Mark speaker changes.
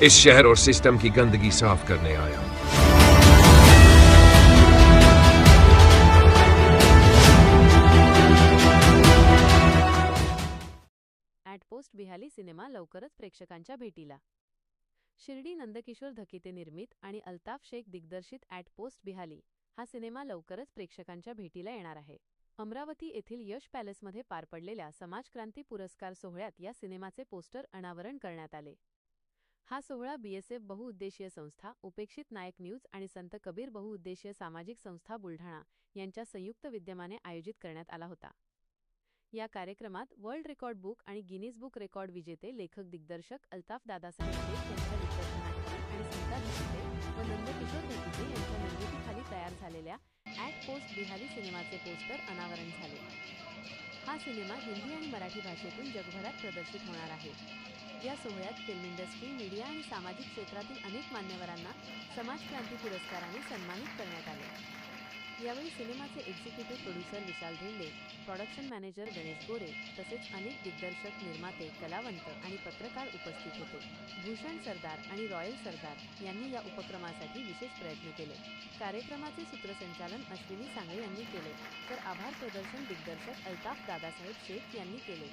Speaker 1: इस शहर और सिस्टम की गंदगी साफ करने आया हूं।
Speaker 2: ॲटपोस्ट बिहाली सिनेमा लवकरच प्रेक्षकांच्या भेटीला. शिर्डी नंदकिशोर धकिते निर्मित आणि अल्ताफ शेख दिग्दर्शित ॲटपोस्ट बिहाली हा सिनेमा लवकरच प्रेक्षकांच्या भेटीला येणार आहे. अमरावती येथील यश पॅलेसमध्ये पार पडलेल्या समाजक्रांती पुरस्कार सोहळ्यात या सिनेमाचे पोस्टर अनावरण करण्यात आले. हा सोहळा बीएसएफ बहुउद्देशीय संस्था, उपेक्षित नायक न्यूज आणि संत कबीर बहुउद्देशीय सामाजिक संस्था बुलढाणा यांच्या संयुक्त विद्यमाने आयोजित करण्यात आला होता. या कार्यक्रमात वर्ल्ड रेकॉर्ड बुक आणि गिनीज बुक रेकॉर्ड विजेते लेखक दिग्दर्शक अल्ताफ दादासाहेब शेख यांच्या दिग्दर्शनाखाली आणि स्मिता धकिते व नंदकिशोर धकिते यांच्या निर्मितीखाली तयार झालेल्या ॲटपोस्ट बिहाली सिनेमाचे पोस्टर अनावरण झाले. हा सिनेमा हिंदी आणि मराठी भाषेतून जगभरात प्रदर्शित होणार आहे. या सोहळ्यात फिल्म इंडस्ट्री, मीडिया आणि सामाजिक क्षेत्रातील अनेक मान्यवरांना समाजक्रांती पुरस्काराने सन्मानित करण्यात आले. यावेळी सिनेमाचे एक्झिक्युटिव्ह प्रोड्युसर विशाल धेंडे, प्रोडक्शन मॅनेजर गणेश गोरे तसेच अनेक दिग्दर्शक, निर्माते, कलावंत आणि पत्रकार उपस्थित होते. भूषण सरदार आणि रॉयल सरदार यांनी या उपक्रमासाठी विशेष प्रयत्न केले. कार्यक्रमाचे सूत्रसंचालन अश्विनी सांगळे यांनी केले, तर आभार प्रदर्शन दिग्दर्शक अल्ताफ दादासाहेब शेख यांनी केले.